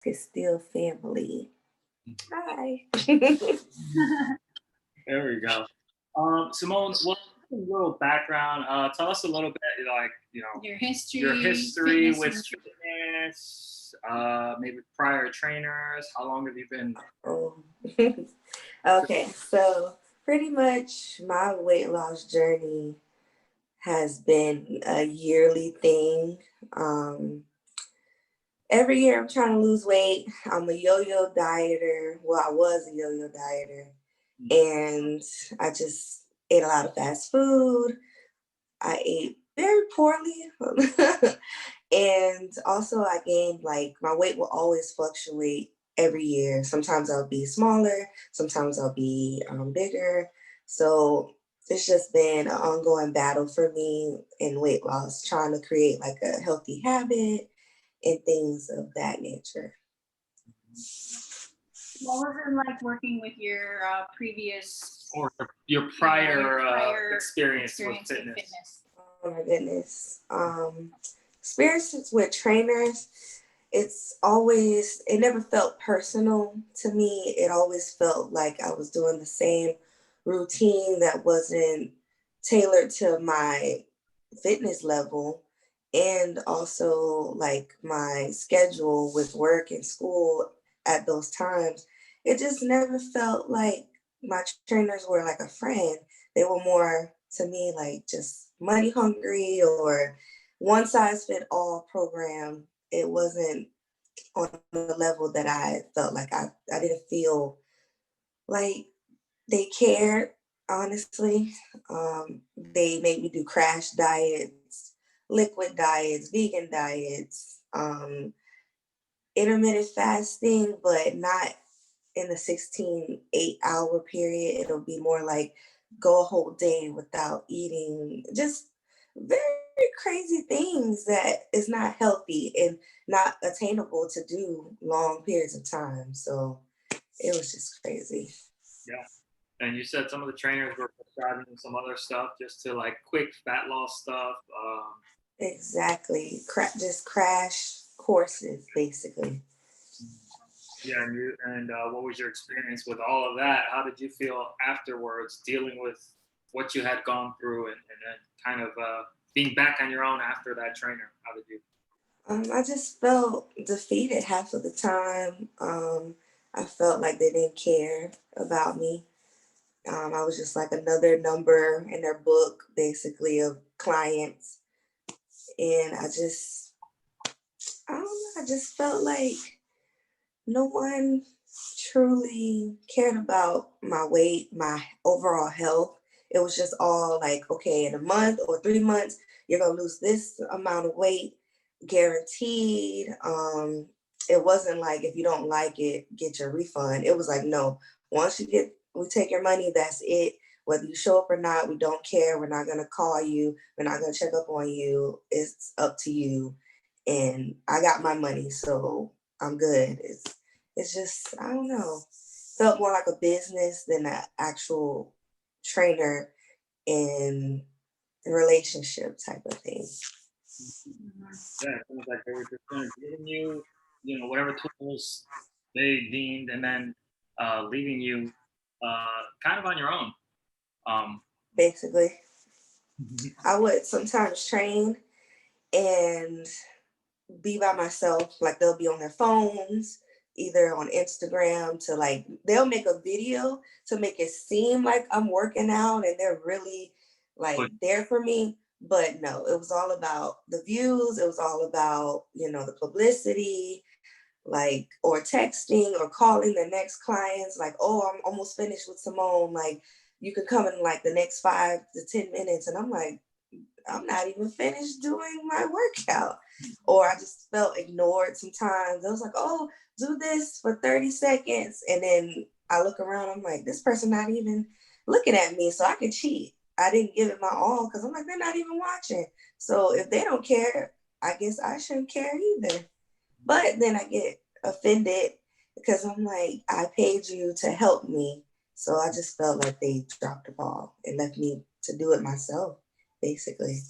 is still family. Hi. There we go. Simone, well, a little background. Tell us a little bit, like your history with fitness, maybe prior trainers. How long have you been? Oh. Okay, so pretty much my weight loss journey has been a yearly thing. Um, every year I'm trying to lose weight. I'm a yo-yo dieter. Well, I was a yo-yo dieter, and I just ate a lot of fast food. I ate very poorly. And also I gained, like, my weight will always fluctuate every year. Sometimes I'll be smaller, sometimes I'll be bigger. So it's just been an ongoing battle for me in weight loss, trying to create like a healthy habit and things of that nature. What was it like working with your previous Or your prior, experience with fitness? Oh my goodness. Experiences with trainers, it never felt personal to me. It always felt like I was doing the same routine that wasn't tailored to my fitness level, and also like my schedule with work and school at those times. It just never felt like my trainers were like a friend. They were more to me like just money hungry or one size fit all program. It wasn't on the level that I felt like I didn't feel like they cared, honestly. They made me do crash diets, liquid diets, vegan diets, intermittent fasting, but not in the 16, 8 hour period. It'll be more like go a whole day without eating, just very crazy things that is not healthy and not attainable to do long periods of time. So it was just crazy. Yeah. And you said some of the trainers were prescribing some other stuff just to like quick fat loss stuff. Exactly. Just crash courses, basically. Yeah, and what was your experience with all of that? How did you feel afterwards, dealing with what you had gone through, and then kind of being back on your own after that trainer? How did you? I just felt defeated half of the time. I felt like they didn't care about me. I was just like another number in their book, basically, of clients. And I don't know, I just felt like no one truly cared about my weight, my overall health. It was just all like, okay, in a month or 3 months, you're gonna lose this amount of weight, guaranteed. It wasn't like if you don't like it, get your refund. It was like, no, once we take your money, that's it. Whether you show up or not, we don't care. We're not gonna call you. We're not gonna check up on you. It's up to you. And I got my money, so I'm good. It's just, I don't know, felt more like a business than an actual trainer in relationship type of thing. Yeah, it sounds like they were just kind of giving you, whatever tools they deemed, and then leaving you kind of on your own. Um, Basically, I would sometimes train and be by myself. Like they'll be on their phones, either on Instagram to like, they'll make a video to make it seem like I'm working out and they're really like but there for me. But no, it was all about the views. It was all about, the publicity, like, or texting or calling the next clients, like, oh, I'm almost finished with Samone. Like, you could come in like the next 5 to 10 minutes. And I'm like, I'm not even finished doing my workout. Or I just felt ignored sometimes. I was like, oh, do this for 30 seconds. And then I look around, I'm like, this person not even looking at me, so I can cheat. I didn't give it my all because I'm like, they're not even watching. So if they don't care, I guess I shouldn't care either. But then I get offended because I'm like, I paid you to help me. So I just felt like they dropped the ball and left me to do it myself, basically.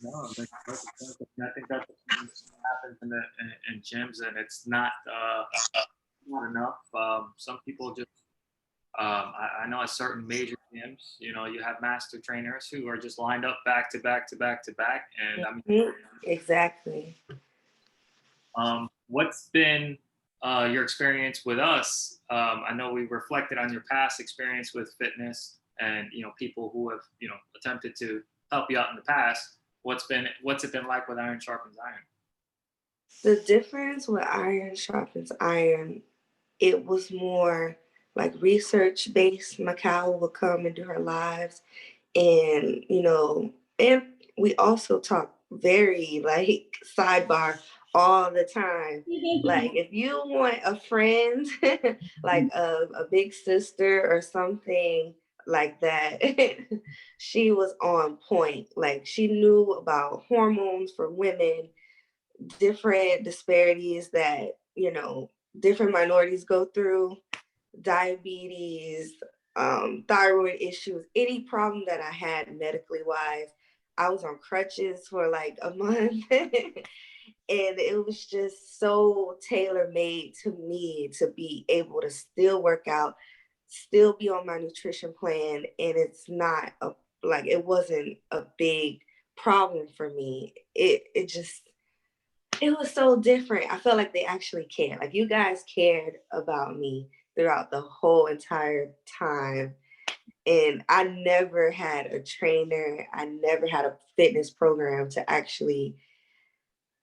No, it makes perfect sense. And I think that's what happens in gyms, and it's not enough. Some people just I know at certain major gyms, you know, you have master trainers who are just lined up back to back to back to back, and I mean, Mhm. Exactly. what's been your experience with us? I know we reflected on your past experience with fitness, and you know, people who have attempted to help you out in the past. What's it been like with Iron Sharpens Iron? The difference with iron sharpens iron, it was more like research based. Macau would come into her lives, and and we also talk very like sidebar all the time. Like if you want a friend, like a big sister or something like that, she was on point. Like she knew about hormones for women, different disparities that different minorities go through, diabetes, thyroid issues, any problem that I had medically wise. I was on crutches for like a month. And it was just so tailor made to me to be able to still work out, still be on my nutrition plan. And it's not it wasn't a big problem for me. It was so different. I felt like they actually cared. Like you guys cared about me throughout the whole entire time. And I never had a trainer, I never had a fitness program to actually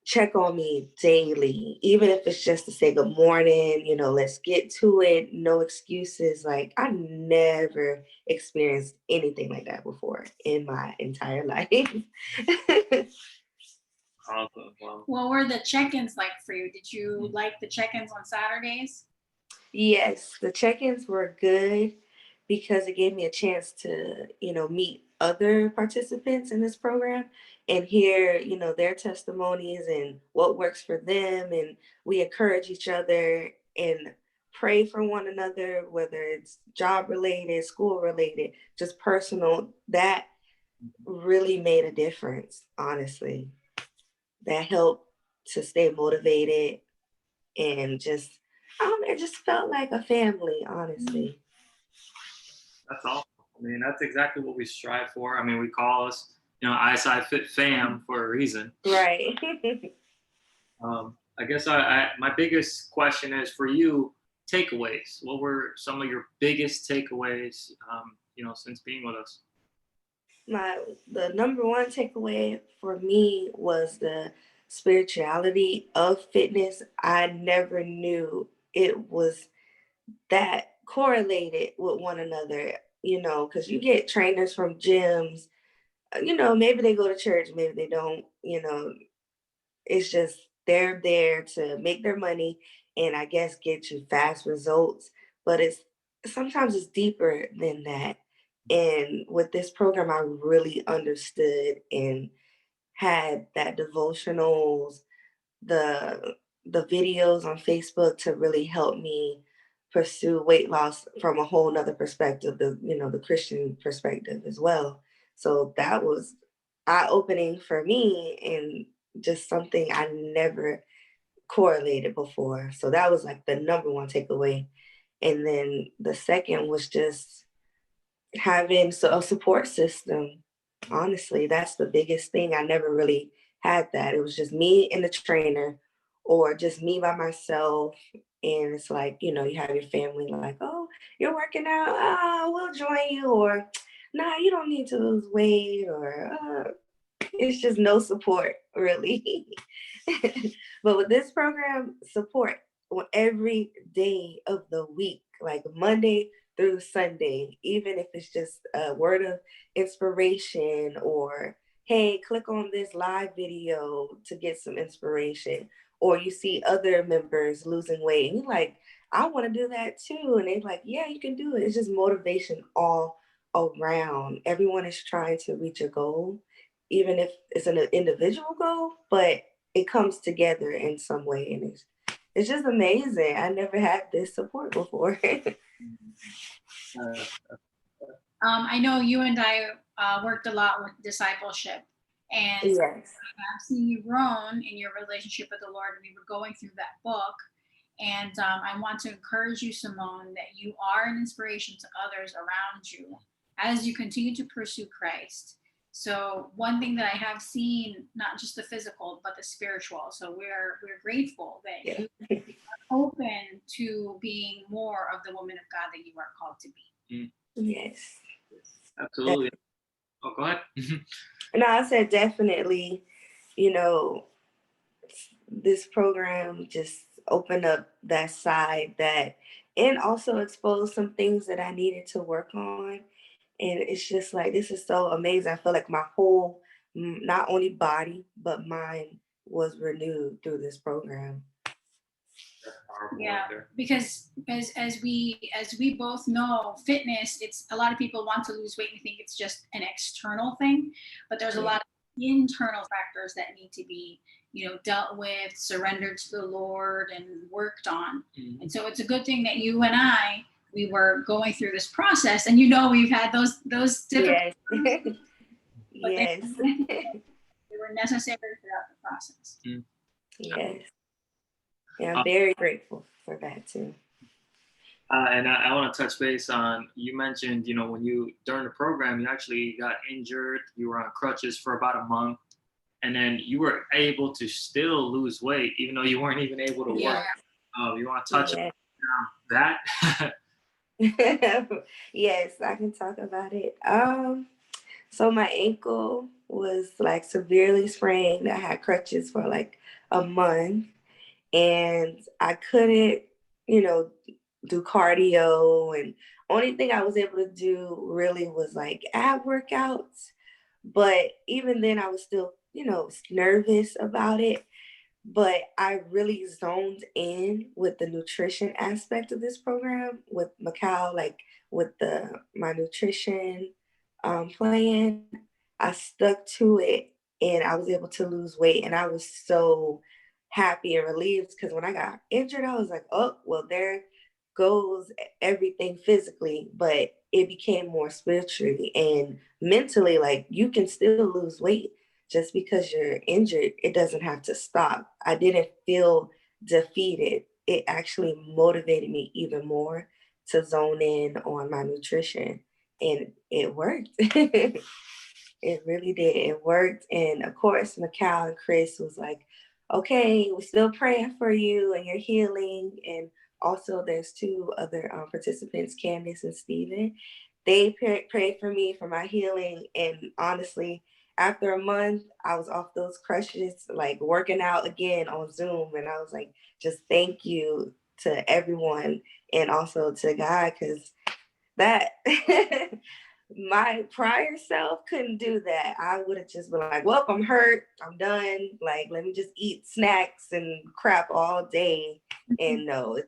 check on me daily, even if it's just to say good morning, let's get to it, no excuses. Like I never experienced anything like that before in my entire life. Awesome. Well, What were the check-ins like for you? Did you like the check-ins on Saturdays? Yes, the check-ins were good because it gave me a chance to, meet other participants in this program and hear, their testimonies and what works for them. And we encourage each other and pray for one another, whether it's job related, school related, just personal. That really made a difference, honestly. That helped to stay motivated and just it just felt like a family, honestly. that's awesome. I mean, that's exactly what we strive for. I mean, we call us, ISI Fit Fam for a reason. Right. I guess my biggest question is for you, takeaways. What were some of your biggest takeaways, since being with us? The number one takeaway for me was the spirituality of fitness. I never knew it was that correlated with one another, because you get trainers from gyms, maybe they go to church, maybe they don't, it's just they're there to make their money and I guess get you fast results. But it's sometimes it's deeper than that. And with this program, I really understood and had that devotionals, the videos on Facebook to really help me pursue weight loss from a whole nother perspective, the Christian perspective as well. So that was eye opening for me and just something I never correlated before. So that was like the number one takeaway. And then the second was just having a support system. Honestly, that's the biggest thing. I never really had that. It was just me and the trainer, or just me by myself. And it's like, you have your family like, oh, you're working out. We'll join you. Or, nah, you don't need to lose weight. Or, it's just no support, really. But with this program, support on every day of the week, like Monday through Sunday, even if it's just a word of inspiration or, hey, click on this live video to get some inspiration. Or you see other members losing weight and you're like, I want to do that too. And they're like, yeah, you can do it. It's just motivation all around. Everyone is trying to reach a goal, even if it's an individual goal, but it comes together in some way. And it's just amazing. I never had this support before. Uh, I know you and I worked a lot with discipleship. And Yes. I've seen you grown in your relationship with the Lord. We were going through that book. And I want to encourage you, Simone, that you are an inspiration to others around you as you continue to pursue Christ. So one thing that I have seen, not just the physical, but the spiritual. So we're grateful that Yeah. you are open to being more of the woman of God that you are called to be. Yes. Absolutely. Oh, go ahead. No, I said definitely, you know, this program just opened up that side that, and also exposed some things that I needed to work on. And it's just like, this is so amazing. I feel like my whole, not only body, but mind was renewed through this program. That's powerful Yeah, right there. because as we both know, fitness, it's a lot of people want to lose weight and think it's just an external thing, but there's a lot of internal factors that need to be, dealt with, surrendered to the Lord, and worked on. Mhm. And so it's a good thing that you and we were going through this process, and we've had those difficult, Yes. but Yes. they were necessary throughout the process. Yes. Yeah, I'm very grateful for that too. And I want to touch base on, you mentioned, when you, during the program, you actually got injured, you were on crutches for about a month, and then you were able to still lose weight, even though you weren't even able to work. You want to touch on that? Yes, I can talk about it. So my ankle was like severely sprained. I had crutches for like a month, and I couldn't, you know, do cardio, and only thing I was able to do really was like ab workouts. But even then I was still, nervous about it. But I really zoned in with the nutrition aspect of this program with Macau, like with my nutrition plan. I stuck to it, and I was able to lose weight, and I was so happy and relieved because when I got injured, I was like, oh, well, there goes everything physically, but it became more spiritually and mentally. Like, you can still lose weight just because you're injured. It doesn't have to stop. I didn't feel defeated. It actually motivated me even more to zone in on my nutrition, and it worked. It really did. It worked. And of course, Macau and Chris was like, okay, we're still praying for you and your healing. And also, there's two other participants, Candace and Steven. They prayed for me for my healing. And honestly, after a month, I was off those crutches, like working out again on Zoom. And I was like, just thank you to everyone and also to God, because that my prior self couldn't do that. I would have just been like, well, I'm hurt, I'm done. Like, let me just eat snacks and crap all day. And no,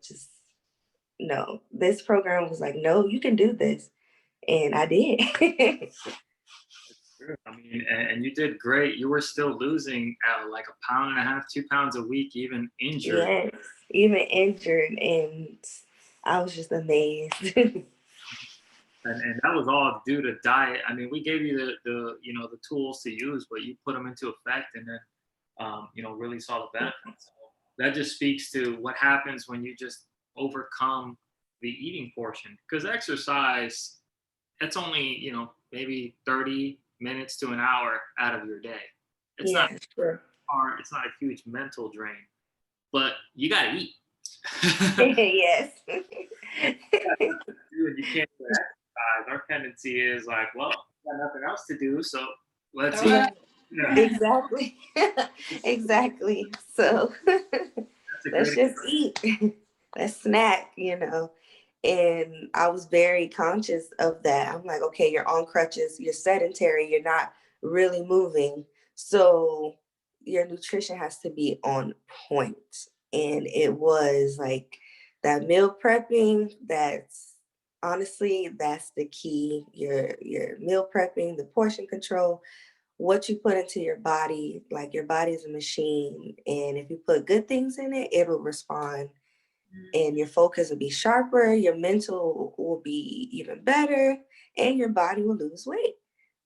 this program was like, no, you can do this. And I did. I mean, and you did great. You were still losing like a pound and a half, 2 pounds a week, even injured. Yes, even injured. And I was just amazed. And that was all due to diet. I mean, we gave you the tools to use, but you put them into effect, and then really saw the benefits. So that just speaks to what happens when you just overcome the eating portion. Because exercise, it's only maybe 30 minutes to an hour out of your day. It's not sure. hard. It's not a huge mental drain, but you gotta eat. Yes. You can't do exercise. Our tendency is like, well, got nothing else to do, so let's eat. Yeah. Exactly. Exactly. So let's just eat. Let's snack, And I was very conscious of that. I'm like, okay, you're on crutches, you're sedentary, you're not really moving. So your nutrition has to be on point. And it was like that meal prepping, that's the key. Your meal prepping, the portion control, what you put into your body. Like, your body is a machine, and if you put good things in it, it'll respond, and your focus will be sharper, your mental will be even better, and your body will lose weight.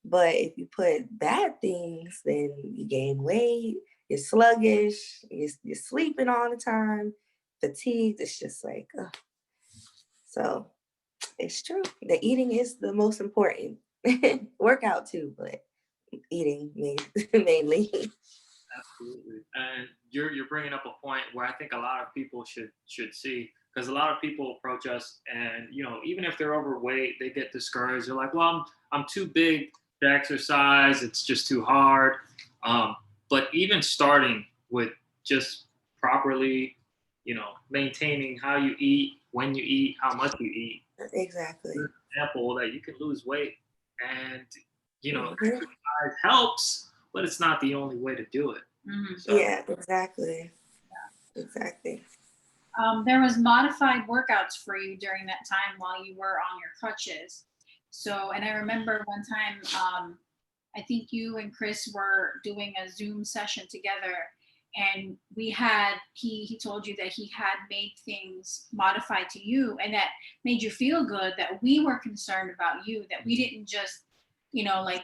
But if you put bad things, then you gain weight, you're sluggish, you're sleeping all the time, fatigued. It's just like, ugh. So it's true. The eating is the most important. Workout too, but eating mainly. Absolutely. And you're bringing up a point where I think a lot of people should see, because a lot of people approach us and, even if they're overweight, they get discouraged. They're like, well, I'm too big to exercise. It's just too hard. Um, but even starting with just properly, maintaining how you eat, when you eat, how much you eat, Exactly. for example, that you can lose weight. And, Mhm. exercise helps, but it's not the only way to do it. So Yeah, exactly. Exactly. There was modified workouts for you during that time while you were on your crutches. So, and I remember one time, I think you and Chris were doing a Zoom session together, and he told you that he had made things modified to you, and that made you feel good. That we were concerned about you. That we didn't just, like yeah,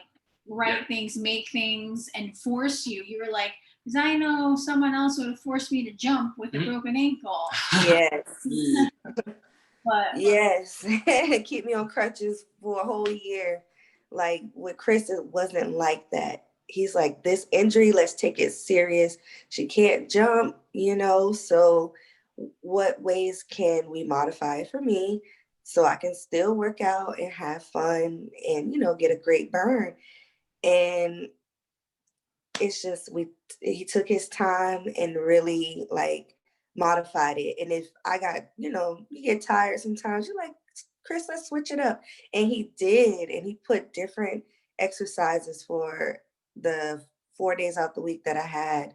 write things, make things, and force you. You were like, because I know someone else would have forced me to jump with a broken ankle. Yes. But Yes. Keep me on crutches for a whole year. Like with Chris, it wasn't like that. He's like, this injury, let's take it serious. She can't jump, so what ways can we modify it for me so I can still work out and have fun and, get a great burn? And it's just he took his time and really like modified it. And if I got, you get tired sometimes, you're like, Chris, let's switch it up. And he did, and he put different exercises for the 4 days out the week that I had.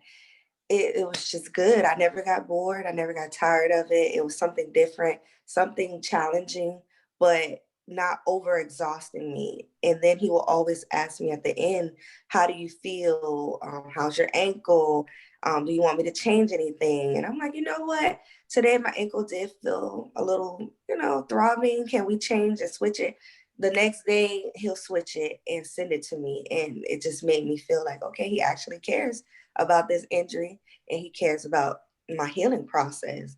It was just good. I never got bored. I never got tired of it. It was something different, something challenging, but not over exhausting me. And then he will always ask me at the end, how do you feel? How's your ankle? Do you want me to change anything? And I'm like, you know what? Today my ankle did feel a little, throbbing. Can we change and switch it? The next day he'll switch it and send it to me. And it just made me feel like, okay, he actually cares about this injury and he cares about my healing process.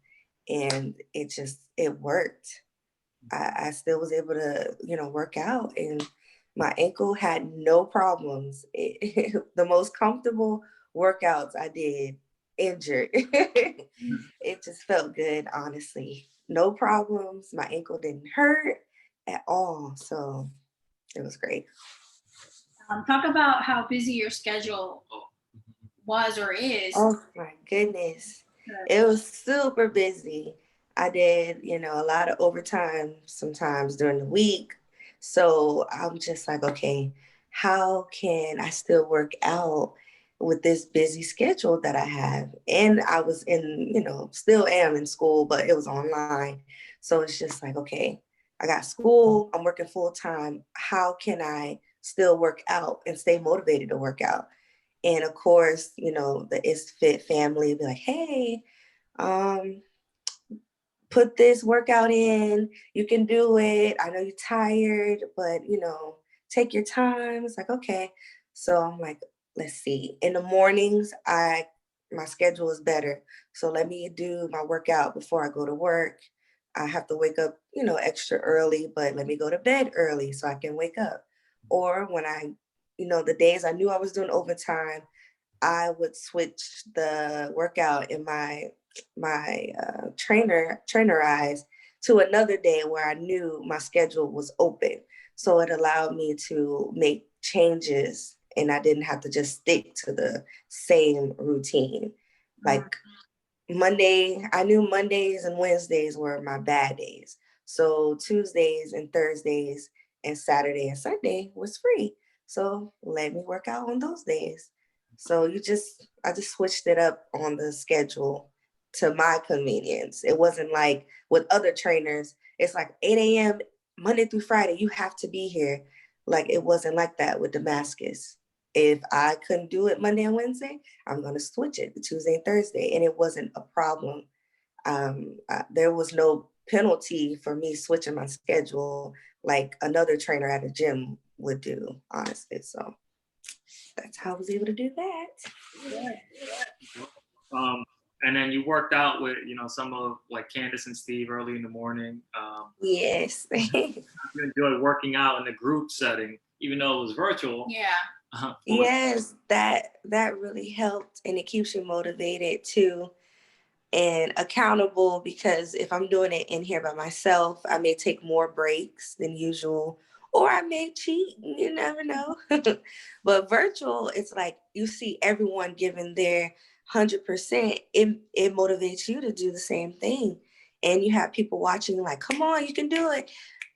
And it worked. I still was able to, work out, and my ankle had no problems. The most comfortable workouts I did, injured. It just felt good, honestly. No problems. My ankle didn't hurt at all. So it was great. talk about how busy your schedule was or is. Oh my goodness. It was super busy. I did, a lot of overtime sometimes during the week. So I'm just like, okay, how can I still work out with this busy schedule that I have? And I was in, still am in school, but it was online. So it's just like, okay, I got school, I'm working full time. How can I still work out and stay motivated to work out? And of course, the Is Fit family would be like, hey, um, put this workout in. You can do it. I know you're tired, but take your time. It's like, okay. So I'm like, let's see. In the mornings, my schedule is better. So let me do my workout before I go to work. I have to wake up, extra early, but let me go to bed early so I can wake up. Or when the days I knew I was doing overtime, I would switch the workout in my trainer eyes to another day where I knew my schedule was open. So it allowed me to make changes and I didn't have to just stick to the same routine. Like I knew Mondays and Wednesdays were my bad days. So Tuesdays and Thursdays and Saturday and Sunday was free. So let me work out on those days. So I just switched it up on the schedule to my convenience. It wasn't like with other trainers, it's like 8 a.m. Monday through Friday, you have to be here. Like it wasn't like that with Damascus. If I couldn't do it Monday and Wednesday, I'm going to switch it to Tuesday and Thursday. And it wasn't a problem. There was no penalty for me switching my schedule like another trainer at a gym would do, honestly. So that's how I was able to do that. Um, and then you worked out with, some of like Candace and Steve early in the morning. Yes. You enjoy working out in a group setting, even though it was virtual. Yeah. Yes, that really helped, and it keeps you motivated too and accountable, because if I'm doing it in here by myself, I may take more breaks than usual, or I may cheat. You never know. But virtual, it's like you see everyone giving their 100%. It motivates you to do the same thing, and you have people watching like, come on, you can do it.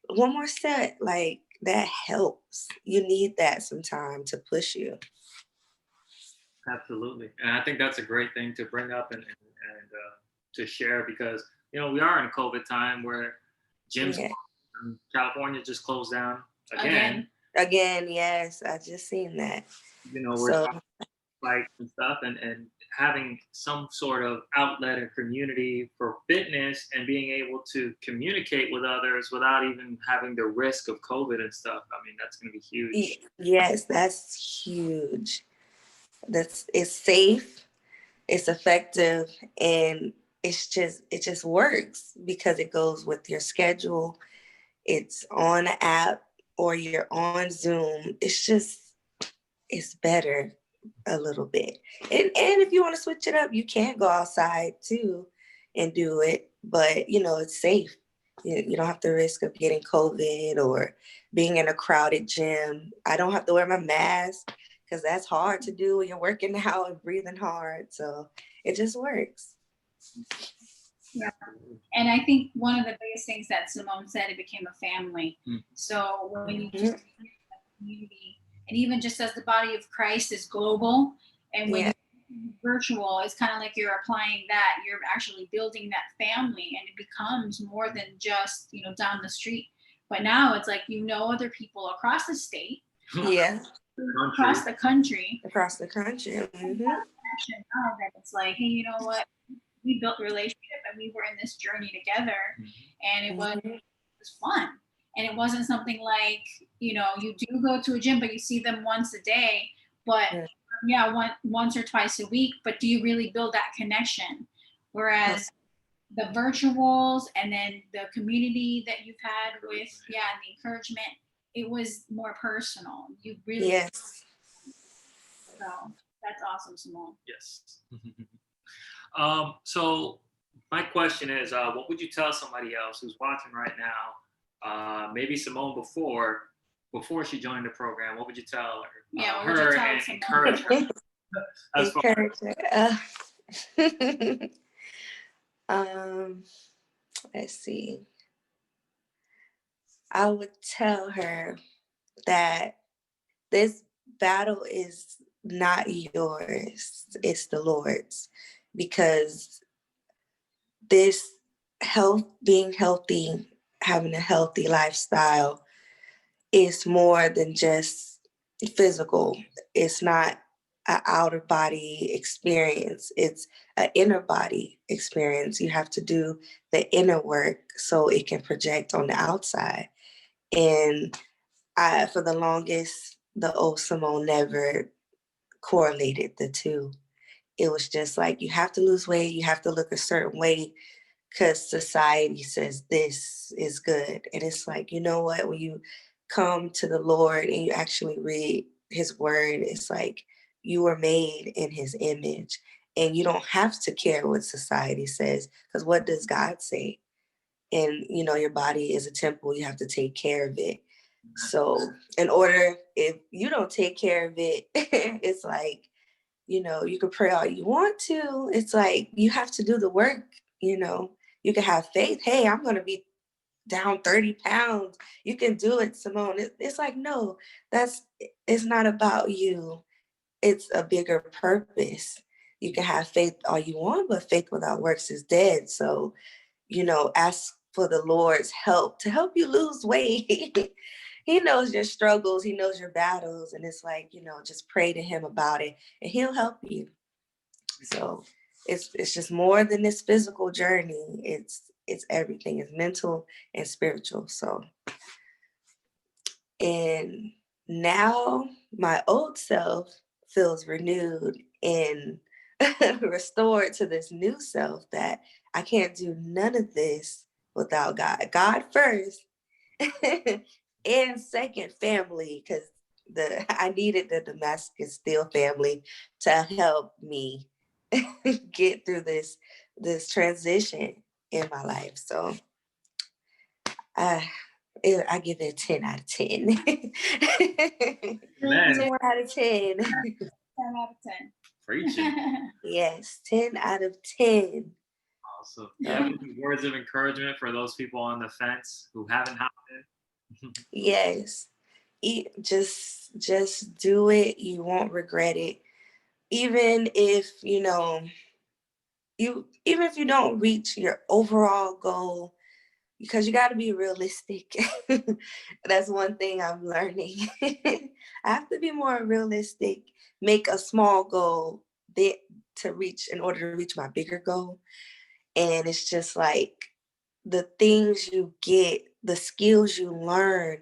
One more set, like that helps. You need that sometime to push you. Absolutely. And I think that's a great thing to bring up and to share, because, we are in a COVID time where gyms Yeah. in California just closed down again. Yes, I just seen that. We're So like and stuff, and having some sort of outlet and community for fitness and being able to communicate with others without even having the risk of COVID and stuff. I mean, that's going to be huge. yes, that's huge. It's safe, it's effective, and it just works because it goes with your schedule. It's on an app or you're on Zoom. It's better a little bit. And if you want to switch it up, you can go outside too and do it, but it's safe. You don't have the risk of getting COVID or being in a crowded gym. I don't have to wear my mask because that's hard to do when you're working out and breathing hard. So it just works. Yeah. And I think one of the biggest things that Samone said, it became a family. So when you just community, and even just as the body of Christ is global, and when you're virtual, it's kind of like you're applying that, you're actually building that family, and it becomes more than just down the street. But now it's like other people across the state, across the country. Mm-hmm. Now that it's like, hey, you know what? We built a relationship and we were in this journey together, and it was fun. And it wasn't something like, you do go to a gym, but you see them once a day, but once or twice a week, but do you really build that connection? Whereas the virtuals and then the community that you've had with, and the encouragement, it was more personal. You really, so that's awesome, Samone. Yes. So my question is, what would you tell somebody else who's watching right now? Maybe Samone before she joined the program. What would you tell her? Yeah, what would you tell and Samone? encourage her. Let's see. I would tell her that this battle is not yours, it's the Lord's, because this being healthy, having a healthy lifestyle is more than just physical. It's not an outer body experience. It's an inner body experience. You have to do the inner work so it can project on the outside. And for the longest, the old Samone never correlated the two. It was just like, you have to lose weight, you have to look a certain way because society says this is good. And it's like, you know what, when you come to the Lord and you actually read his word, it's like you were made in his image, and you don't have to care what society says, because what does God say? And your body is a temple, you have to take care of it. So if you don't take care of it, it's like, you can pray all you want to. It's like, you have to do the work. You can have faith. Hey, I'm going to be down 30 pounds. You can do it, Samone. It's like, no, it's not about you. It's a bigger purpose. You can have faith all you want, but faith without works is dead. So, ask for the Lord's help to help you lose weight. He knows your struggles, he knows your battles, and it's like, just pray to him about it and he'll help you. So it's just more than this physical journey. it's everything. It's mental and spiritual. So, and now my old self feels renewed and restored to this new self that I can't do none of this without God. God first, and second, family, because I needed the Damascus Steel family to help me get through this transition in my life. So I give it a 10 out of 10. Man, 10 out of 10. 10 out of 10. preaching. Yes, 10 out of 10. Awesome. You have any words of encouragement for those people on the fence who haven't hopped in? Yes. Just do it. You won't regret it. Even if, even if you don't reach your overall goal, because you got to be realistic. That's one thing I'm learning. I have to be more realistic, make a small goal in order to reach my bigger goal. And it's just like the things you get, the skills you learn,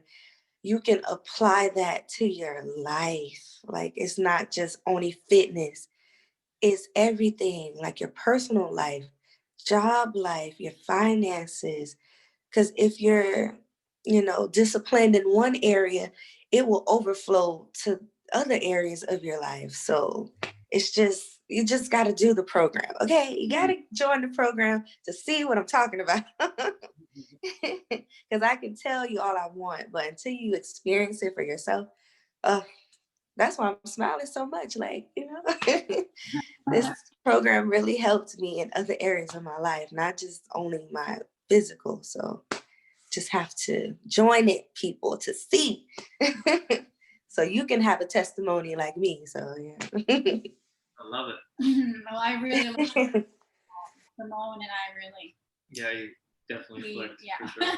you can apply that to your life. Like it's not just only fitness, it's everything, like your personal life, job life, your finances. Because if you're, disciplined in one area, it will overflow to other areas of your life. So you just got to do the program. Okay. You got to join the program to see what I'm talking about. Because I can tell you all I want, but until you experience it for yourself, that's why I'm smiling so much. Like, this program really helped me in other areas of my life, not just only my physical. So just have to join it, people, to see. So you can have a testimony like me. So yeah. I love it. Well, I really like Simone, and I really. Yeah, you definitely flipped. Yeah. For sure.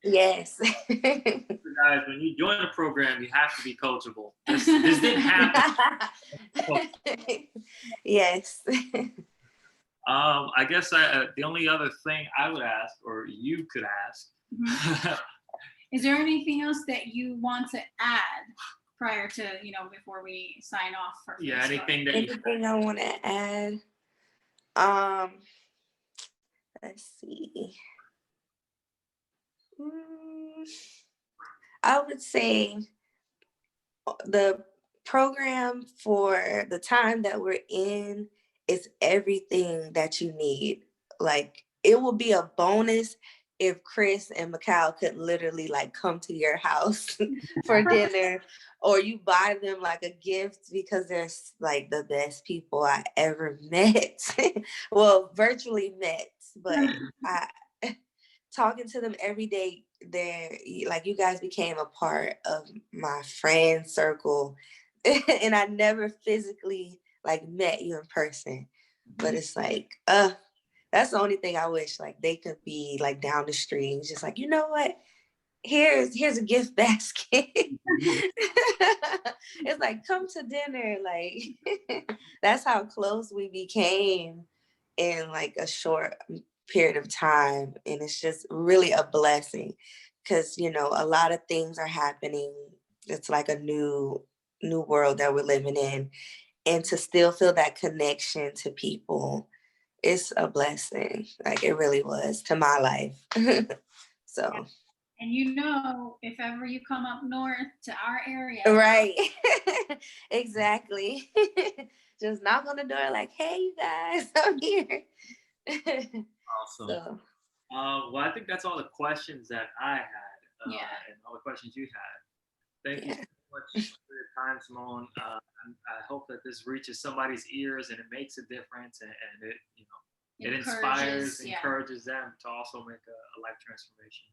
Yes. Guys, when you join a program, you have to be coachable. This didn't happen. Yes. I guess the only other thing I would ask, or you could ask, is there anything else that you want to add prior to, before we sign off for Facebook? Yeah, anything I want to add? Let's see. I would say the program for the time that we're in is everything that you need. Like it will be a bonus if Chris and Mikal could literally like come to your house for dinner, or you buy them like a gift, because they're like the best people I ever met. Well, virtually met, but I talking to them every day, they're like, you guys became a part of my friend circle. And I never physically like met you in person, but it's like that's the only thing I wish, like they could be like down the street, just like, you know what, here's a gift basket. It's like, come to dinner. Like that's how close we became in like a short period of time. And it's just really a blessing, because a lot of things are happening. It's like a new world that we're living in, and to still feel that connection to people, it's a blessing. Like it really was to my life. So and if ever you come up north to our area, right. Exactly. Just knock on the door like, hey, you guys, I'm here. Awesome. So. Well, I think that's all the questions that I had, and all the questions you had. Thank you so much for your time, Samone. I hope that this reaches somebody's ears and it makes a difference, and it inspires, encourages them to also make a life transformation.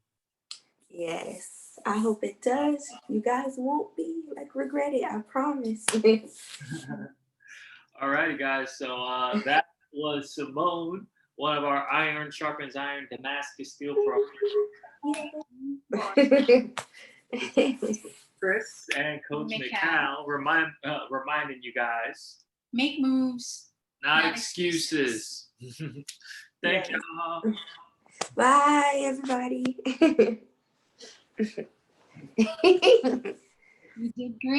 Yes, I hope it does. You guys won't be like regret it, I promise. All righty, guys. So that was Samone, one of our Iron Sharpens Iron Damascus Steel programs. Chris and Coach Mikal reminding you guys, make moves, not excuses. Thank you all. Bye, everybody. You did great.